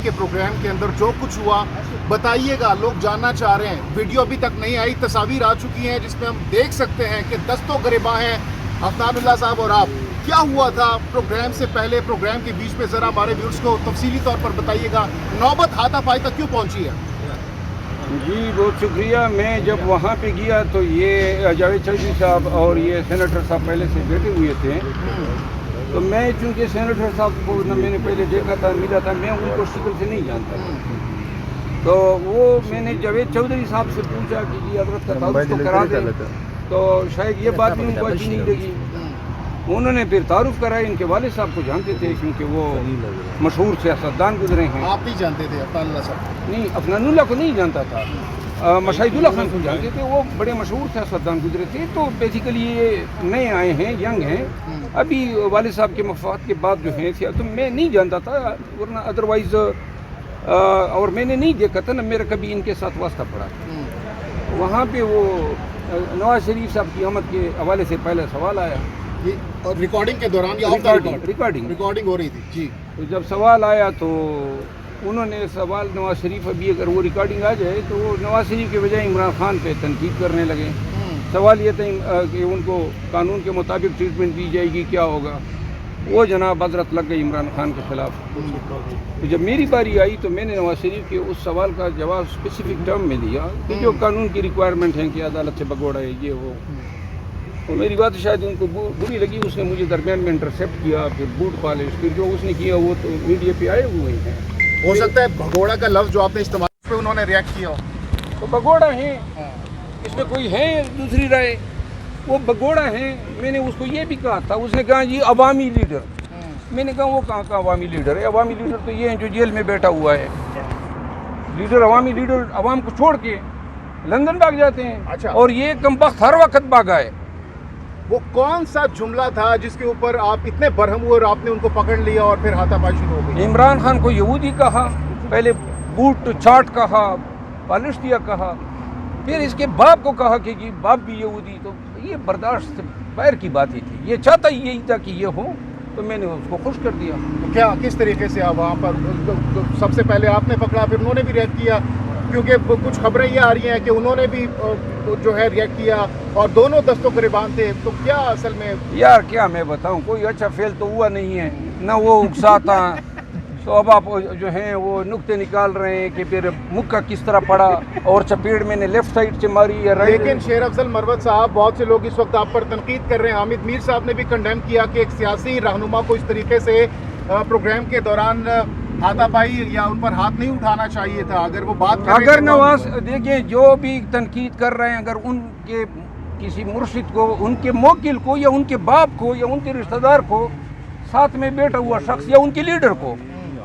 के प्रोग्राम के अंदर जो कुछ हुआ बताइएगा, लोग जानना चाह रहे हैं। वीडियो अभी तक नहीं आई, तस्वीर आ चुकी हैं जिसमें हम देख सकते हैं कि दस्तों गिरबां हैं अफनानुल्लाह साहब और आप। क्या हुआ था प्रोग्राम से पहले, प्रोग्राम के बीच में, ज़रा हमारे व्यूअर्स को तफसीली तौर पर बताइएगा। नौबत हाथापाई तक क्यों पहुंची है? जी बहुत शुक्रिया। मैं जब वहाँ पे गया तो ये जावेद चौधरी साहब और ये सेनेटर साहब पहले से बैठे हुए थे। तो मैं चूँकि सेनेटर साहब को न मैंने पहले देखा था, मिला था, मैं उनको शक्ल से नहीं जानता था। तो वो मैंने जावेद चौधरी साहब से पूछा कि जी हजरत का तारुफ तो करा दें, तो शायद ये बात भी उनको अच्छी नहीं लगी। उन्होंने फिर तारुफ कराया। इनके वाले साहब को जानते थे क्योंकि वो मशहूर सियासतदान गुजरे हैं। आप नहीं जानते थे अफनानुल्लाह साहब? नहीं, अफनानुल्लाह को नहीं जानता था, मशाहिदुल्लाह खान को जानते थे। वो बड़े मशहूर सियासतदान गुजरे थे। तो बेसिकली ये नए आए हैं, यंग हैं, अभी वाले साहब के मफाद के बाद जो हैं, तो मैं नहीं जानता था, वरना अदरवाइज़ और मैंने नहीं देखा था ना, मेरा कभी इनके साथ वास्ता पड़ा। वहाँ पे वो नवाज शरीफ साहब की आमद के हवाले से पहले सवाल आया, और रिकॉर्डिंग के दौरान या रिकॉर्डिंग हो रही थी जी। तो जब सवाल आया तो उन्होंने सवाल, नवाज शरीफ अभी अगर वो रिकॉर्डिंग आ जाए तो वो नवाज शरीफ के बजाय इमरान खान पे तनकीद करने लगे। सवाल ये था कि उनको कानून के मुताबिक ट्रीटमेंट दी जाएगी, क्या होगा। वो जनाब हजरत लग गई इमरान खान के खिलाफ। तो जब मेरी बारी आई तो मैंने नवाज शरीफ के उस सवाल का जवाब स्पेसिफिक टर्म में दिया कि जो कानून की रिक्वायरमेंट है कि अदालत से भगोड़ा है ये वो। तो मेरी बात शायद उनको बुरी लगी। उसने मुझे दरमियान में इंटरसेप्ट किया, फिर बूट पॉलिश, फिर जो उसने किया वो तो मीडिया पे आए हुए हैं। हो सकता है भगोड़ा का लफ्ज़ जो आपने इस्तेमाल पे उन्होंने रिएक्ट किया हो। तो भगोड़ा है, इसमें कोई है दूसरी राय? वो भगोड़ा है। मैंने उसको ये भी कहा था, उसने कहा जी अवामी लीडर। मैंने कहा वो कहाँ का अवामी लीडर है? अवामी लीडर तो ये है जो जेल में बैठा हुआ है। लीडर, अवामी लीडर अवाम को छोड़ के लंदन भाग जाते हैं। अच्छा। और ये कमबख्त हर वक्त भागा है। वो कौन सा जुमला था जिसके ऊपर आप इतने बरहम हुए और आपने उनको पकड़ लिया और फिर हाथापाई शुरू हो गई? इमरान खान को यहूदी कहा, पहले बूट चाट कहा, पालिस्तिया कहा, फिर इसके बाप को कहा कि जी बाप भी यहूदी। तो ये बर्दाश्त बाहर की बात ही थी। ये चाहता ही यही था कि ये हो, तो मैंने उसको खुश कर दिया। तो क्या किस तरीके से आप वहाँ पर, सबसे पहले आपने पकड़ा फिर उन्होंने भी रिएक्ट किया? क्योंकि कुछ खबरें ये आ रही हैं कि उन्होंने भी जो है रिएक्ट किया और दोनों दस्तों गिरबान थे। तो क्या असल में यार क्या मैं बताऊं, कोई अच्छा फेल तो हुआ नहीं है ना, वो उकसाता। तो अब आप जो हैं वो नुक्ते निकाल रहे हैं कि फिर मुक्का किस तरह पड़ा और चपेट मैंने लेफ्ट साइड से मारी या राइट। लेकिन शेर अफजल मरवत साहब, बहुत से लोग इस वक्त आप पर तनकीद कर रहे हैं। हामिद मीर साहब ने भी कंडेम किया कि एक सियासी रहनुमा को इस तरीके से प्रोग्राम के दौरान हाथापाई या उन पर हाथ नहीं उठाना चाहिए था। अगर वो बात अगर नवाज, देखिए जो भी तनकीद कर रहे हैं, अगर उनके किसी मुर्शिद को, उनके मोकिल को या उनके बाप को या उनके रिश्तेदार को, साथ में बैठा हुआ शख्स या उनके लीडर को,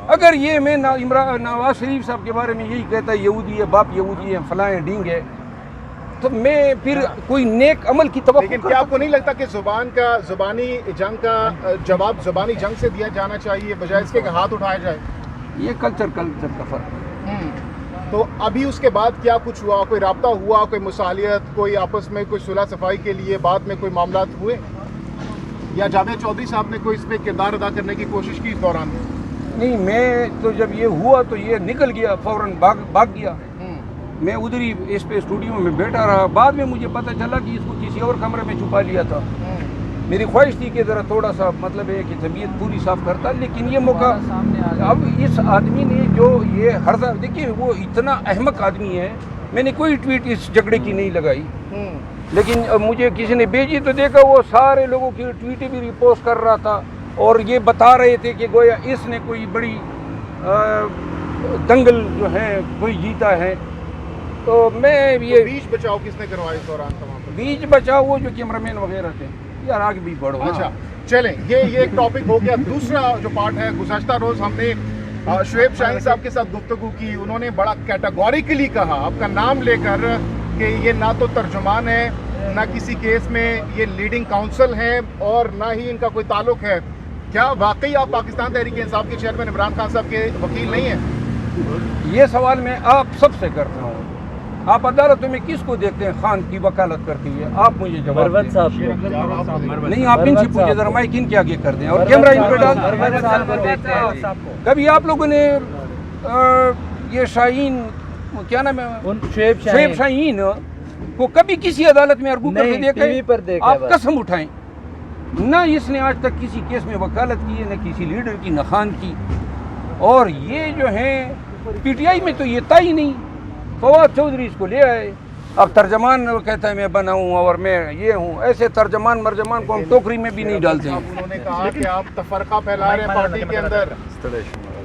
अगर ये मैं नवाज शरीफ साहब के बारे में यही कहता है यहूदी है, बाप यहूदी है, फलाएं डींग है, तो मैं फिर कोई नेक अमल की तवक्को। लेकिन क्या आपको नहीं लगता कि जुबानी जंग का जवाब जुबानी जंग से दिया जाना चाहिए बजाय इसके कि हाथ उठाया जाए? ये कल्चर का फर्क है। तो अभी उसके बाद क्या कुछ हुआ? कोई राब्ता हुआ, कोई मुसालियत, कोई आपस में कोई सुलह सफाई के लिए बाद में कोई मामलात हुए, या जावेद चौधरी साहब ने कोई इसमें किरदार अदा करने की कोशिश की इस दौरान? नहीं, मैं तो जब ये हुआ तो ये निकल गया, फौरन भाग गया। मैं उधर ही इस पे स्टूडियो में बैठा रहा। बाद में मुझे पता चला कि इसको किसी और कमरे में छुपा लिया था। मेरी ख्वाहिश थी कि ज़रा थोड़ा सा मतलब है कि तबीयत पूरी साफ करता, लेकिन ये मौका अब इस आदमी ने जो ये हर्जा, देखिए वो इतना अहमक आदमी है। मैंने कोई ट्वीट इस झगड़े की नहीं लगाई, लेकिन मुझे किसी ने भेजी तो देखा वो सारे लोगों की ट्वीटें भी रिपोस्ट कर रहा था और ये बता रहे थे कि गोया इसने कोई बड़ी दंगल जो है कोई जीता है। तो मैं ये तो बीच बचाओ किसने करवाया इस दौरान? बीच बचाओ वो जो कैमरामैन वगैरह थे। यार आगे भी बढ़ो। अच्छा चलें, ये एक टॉपिक हो गया। दूसरा जो पार्ट है, गुज़श्ता रोज़ हमने शुएब शाहीन साहब के साथ गुफ्तगू की। उन्होंने बड़ा कैटेगोरिकली कहा आपका नाम लेकर कि ये ना तो तर्जुमान है, ना किसी केस में ये लीडिंग काउंसिल है और ना ही इनका कोई ताल्लुक है। क्या वाकई आप पाकिस्तान तहरीक इंसाफ के चेयरमैन इमरान खान साहब के वकील नहीं हैं? ये सवाल मैं आप सबसे करता हूँ। आप अदालतों में किसको देखते हैं खान की वकालत करती है? आप मुझे जवाब दें। नहीं, आप इनसे पूछिए जरा, माइक इनके आगे कर दें और कैमरा इन पर डाल। कभी आप लोगों ने ये शाहीन क्या नाम है, शुएब शाहीन को कभी किसी अदालत में अर्गू करके देखा टीवी पर है? देखा आप बस। कसम उठाएं, ना इसने आज तक किसी केस में वकालत की है, न किसी लीडर की, न खान की। और ये जो है पीटीआई में तो ये था ही नहीं। फवाद चौधरी इसको ले आए, अब तर्जमान वो कहता है मैं बनाऊं और मैं ये हूँ। ऐसे तर्जमान मर्जमान को हम टोकरी में भी नहीं डालते अब हैं। उन्होंने कहा कि आप तफरका फैला रहे हैं पार्टी के अंदर,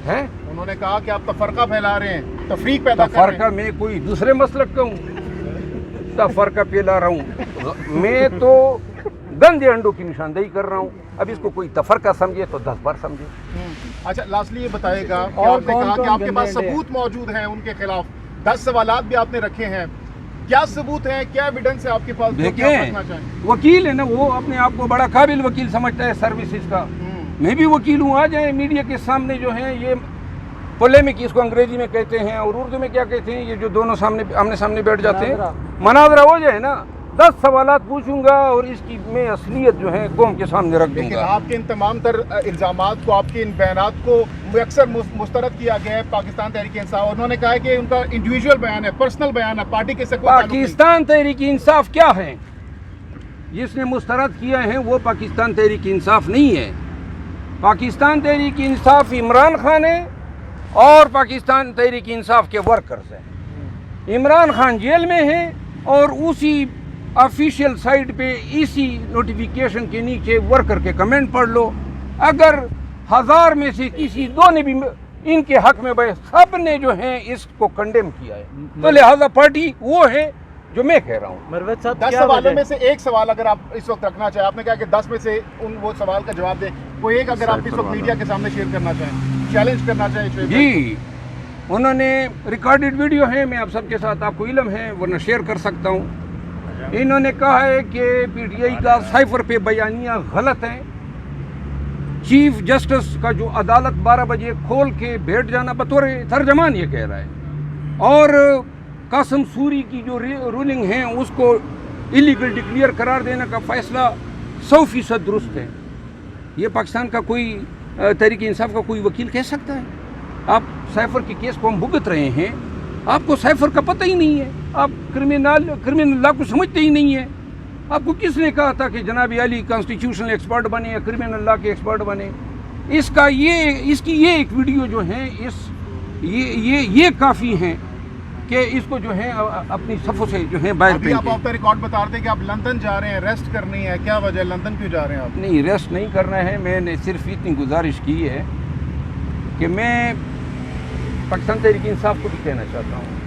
हैं उन्होंने कहा कि आप तफरका फैला रहे हैं, तफरीक पैदा कर रहे हैं। तफरका मैं कोई दूसरे मसलक का हूँ, तफरका फैला रहा हूँ? मैं तो गंदे अंडों की निशानदेही कर रहा हूँ। अब इसको कोई तफरका समझे तो 10 बार समझे। अच्छा, लास्टली ये बताएगा कि और आपने कौन कहा कि कौन आपके पास गंदे अंडे सबूत मौजूद हैं उनके खिलाफ, 10 सवालात भी आपने रखे हैं, क्या सबूत हैं, क्या एविडेंस है आपके पास जो कि आप रखना देखें, चाहें? वकील है ना, वो अपने आप को बड़ा काबिल वकील समझता है सर्विसेज का। मैं भी वकील हूँ। आ जाए मीडिया के सामने, जो है ये पोलेमिक इसको अंग्रेजी में कहते हैं, और उर्दू में क्या कहते हैं, ये जो दोनों सामने आमने सामने बैठ जाते हैं, मनाजरा हो जाए ना, 10 सवालात पूछूंगा और इसकी मैं असलियत जो है कौम के सामने रख लेकिन दूंगा। आपके इन तमाम तर इल्ज़ामात को, आपके इन बयानात को अक्सर मुस्तरद किया गया है पाकिस्तान तहरीक इंसाफ। उन्होंने कहा है कि उनका इंडिविजुअल बयान है, पर्सनल बयान है, पार्टी के से कोई ताल्लुक नहीं। पाकिस्तान तहरीक इंसाफ क्या है? जिसने मुस्तरद किया है वो पाकिस्तान तहरीक इंसाफ नहीं है। पाकिस्तान तहरीक इंसाफ इमरान खान है और पाकिस्तान तहरीक इंसाफ के वर्कर्स हैं। इमरान खान जेल में है और उसी ऑफिशियल साइट पे इसी नोटिफिकेशन के नीचे वर्कर के कमेंट पढ़ लो। अगर 1000 में से किसी 2 ने भी इनके हक में भाई, सब ने जो है इसको कंडेम किया है, तो लिहाजा पार्टी वो है जो मैं कह रहा हूँ। मरवत साहब 10 क्या सवालों वजह में से एक सवाल अगर आप इस वक्त रखना चाहें, आपने कहा कि 10 में से वो सवाल का जवाब दें, कोई एक अगर आप इस वक्त मीडिया के सामने शेयर करना चाहें, चैलेंज करना चाहें शुएब भाई? जी, उन्होंने रिकॉर्डेड वीडियो है, मैं आप सबके साथ, आपको इल्म है वरना शेयर कर सकता हूँ। इन्होंने कहा है कि पीटीआई का साइफर पे बयानियाँ गलत हैं। चीफ जस्टिस का जो अदालत 12 बजे खोल के बैठ जाना, बतौर तर्जमान ये कह रहा है। और कासिम सूरी की जो रूलिंग है उसको इलीगल डिक्लेयर करार देने का फैसला 100% दुरुस्त है। ये पाकिस्तान का कोई तहरीक इंसाफ का कोई वकील कह सकता है? आप साइफर के केस को हम भुगत रहे हैं, आपको साइफर का पता ही नहीं है, आप क्रिमिनल लॉ को समझते ही नहीं है। आपको किसने कहा था कि जनाब अली कॉन्स्टिट्यूशनल एक्सपर्ट बने या क्रिमिनल लॉ के एक्सपर्ट बने? इसकी ये एक वीडियो जो है, ये काफ़ी है कि इसको जो है अपनी सफ़ों से जो है बाहर अभी आप फेंके। ऑफ द रिकॉर्ड बता रहे थे कि आप लंदन जा रहे हैं, रेस्ट करनी है, क्या वजह, लंदन क्यों जा रहे हैं आप? नहीं, रेस्ट नहीं करना है। मैंने सिर्फ इतनी गुजारिश की है कि मैं पाकिस्तान तहरीक इंसाफ को भी कहना चाहता हूँ,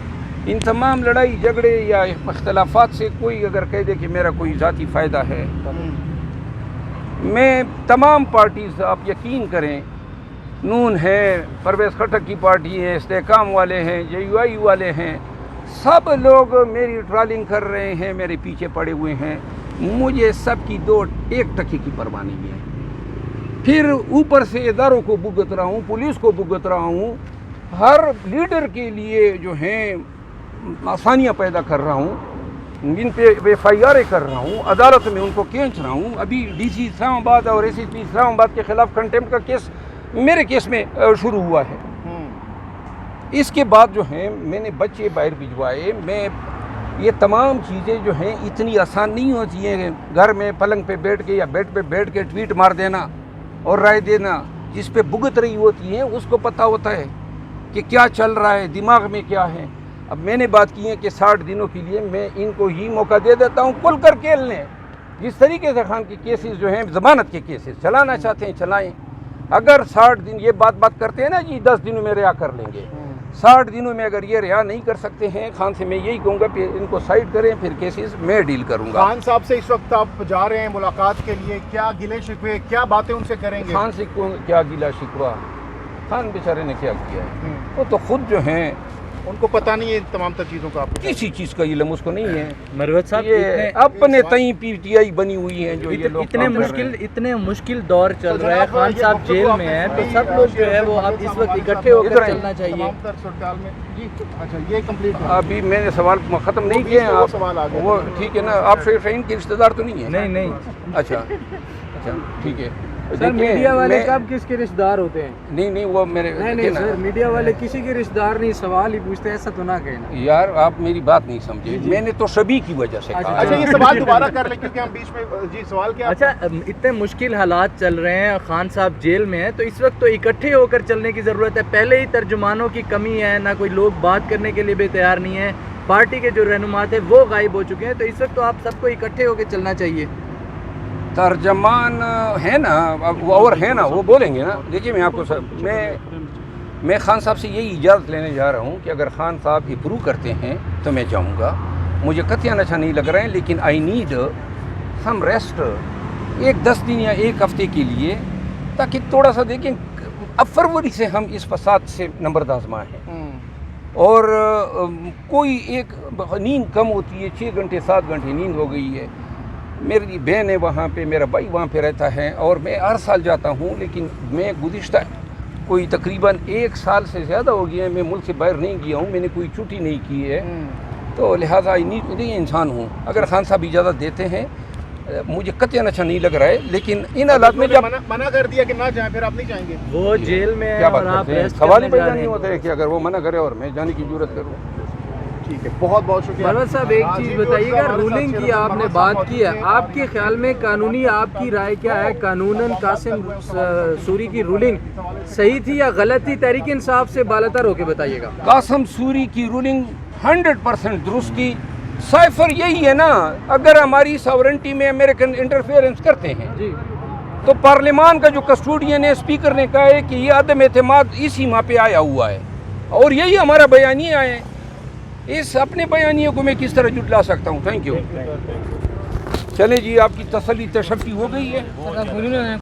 इन तमाम लड़ाई झगड़े या इख्तलाफात से कोई अगर कह दे कि मेरा कोई ज़ाती फ़ायदा है, मैं तमाम पार्टीज़, आप यकीन करें, नून है, परवेज़ खट्टक की पार्टी है, इस्तेकाम वाले हैं, JUI वाले हैं, सब लोग मेरी ट्रॉलिंग कर रहे हैं, मेरे पीछे पड़े हुए हैं। मुझे सब की 1 टके की परवाह नहीं है। फिर ऊपर से इदारों को भुगत रहा हूँ, पुलिस को भुगत रहा हूँ, हर लीडर के लिए जो है आसानियाँ पैदा कर रहा हूँ, इन पे FIR कर रहा हूँ, अदालत में उनको खींच रहा हूँ। अभी DC इस्लामाबाद और SSP इस्लामाबाद के ख़िलाफ़ कंटेम्प्ट का केस मेरे केस में शुरू हुआ है। इसके बाद जो है मैंने बच्चे बाहर भिजवाए। मैं ये तमाम चीज़ें जो हैं इतनी आसान नहीं होती हैं। घर में पलंग पे बैठ के या बेड पे बैठ के ट्वीट मार देना और राय देना, जिस पे भुगत रही होती है उसको पता होता है कि क्या चल रहा है, दिमाग में क्या है। अब मैंने बात की है कि 60 दिनों के लिए मैं इनको ही मौका दे देता हूँ खुल कर खेलने। जिस तरीके से खान के केसेस जो हैं, ज़मानत के केसेस चलाना चाहते हैं चलाएं। अगर 60 दिन ये बात करते हैं ना जी 10 दिनों में रिहा कर लेंगे, 60 दिनों में अगर ये रिहा नहीं कर सकते हैं, खान से मैं यही कहूँगा कि इनको साइड करें, फिर केसेस मैं डील करूँगा। खान साहब से इस वक्त आप जा रहे हैं मुलाकात के लिए, क्या गिले शिकवे, क्या बातें उनसे करेंगे? खान से क्या गिला शिकवा? खान बेचारे ने क्या किया है? वो तो खुद जो हैं, उनको पता नहीं है तमाम तर चीज़ों का, आपको किसी चीज़ का इल्म उसको नहीं है। मरवत साहब ये अपने तई PTI बनी हुई है जो ये लोग इतने काम कर रहे हैं। इतने मुश्किल दौर चल तो रहा है, जनाब, खान ये साहब गुफ्तगू जेल आपने में हैं, तो सुनी, सब लोग जो है वो शेर अब अहमद इस साहब वक्त हमारे इकट्ठे साथ होकर इधर आएं। चलना चाहिए। तमाम तर सूरत में जी। अच्छा, ये कंप्लीट है। अभी मैंने सवाल ख़त्म नहीं वो किए हैं। बीच में वो आप सवाल आ गया। वो ठीक है ना, आप शेर शाहीन के रिश्तेदार तो नहीं है? नहीं अच्छा, ठीक है। सर मीडिया वाले कब किसके रिश्तेदार होते हैं? नहीं वो मेरे नहीं सर, मीडिया वाले किसी के रिश्तेदार नहीं, सवाल ही पूछते हैं, ऐसा तो ना कहना यार, आप मेरी बात नहीं समझे, मैंने तो सभी की वजह से कहा। अच्छा ये सवाल दोबारा कर ले क्योंकि हम बीच में जी सवाल क्या। अच्छा, इतने मुश्किल हालात चल रहे हैं, खान साहब जेल में हैं, तो इस वक्त तो इकट्ठे होकर चलने की ज़रूरत है। पहले ही तर्जुमानों की कमी है, ना कोई लोग बात करने के लिए भी तैयार नहीं है, पार्टी के जो रहनुमा थे वो गायब हो चुके हैं, तो इस वक्त तो आप सबको इकट्ठे होकर चलना चाहिए। तर्जमान है ना, अब वो और है ना, वो बोलेंगे ना। देखिए मैं आपको मैं खान साहब से यही इजाज़त लेने जा रहा हूँ कि अगर खान साहब अप्रूव करते हैं तो मैं जाऊँगा। मुझे कतियान अच्छा नहीं लग रहा है, लेकिन आई नीड सम रेस्ट, एक 10 दिन या एक हफ्ते के लिए, ताकि थोड़ा सा देखें। अब फरवरी से हम इस फसाद से नंबरदाज़मा हैं, और कोई एक नींद कम होती है, 6 घंटे 7 घंटे नींद हो गई है। मेरी बहन है वहाँ पे, मेरा भाई वहाँ पे रहता है, और मैं हर साल जाता हूँ, लेकिन मैं गुज़िश्ता कोई तकरीबन 1 साल से ज़्यादा हो गया है मैं मुल्क से बाहर नहीं गया हूँ, मैंने कोई छुट्टी नहीं की है। तो लिहाजा नहीं इंसान हूँ। अगर खान साहब इजाज़त देते हैं, मुझे कतई अच्छा नहीं लग रहा है, लेकिन इन हालात में जब मना कर दिया कि ना जाए, फिर आप नहीं जाएंगे? वो जेल में है क्या और बात आप करते हैं, रेस्ट सवाल ही करने जा पैदा रहे नहीं हैं। होता है कि अगर वो मना करे और मैं जाने की जरूरत करूँ। ठीक है, बहुत बहुत शुक्रिया। परवेज साहब, एक चीज़ बताइएगा, रूलिंग की आपने बात की है, आपके ख्याल में कानूनी आपकी राय क्या है? कानूनन कासिम सूरी की रूलिंग सही थी या गलत थी? तहरीक इंसाफ से बालातर होके बताइएगा। कासिम सूरी की रूलिंग 100% दुरुस्त थी। साइफर यही है ना, अगर हमारी सॉवरेंटी में अमेरिकन इंटरफेरेंस करते हैं जी, तो पार्लियामान का जो कस्टोडियन है, स्पीकर ने कहा है कि ये अदम एतमाद इसी माह पे आया हुआ है, और यही हमारा बयानिया है। इस अपने बयानिए को मैं किस तरह जुटला सकता हूँ? Thank you. चले जी, आपकी तसल्ली तशफ़ी हो गई है।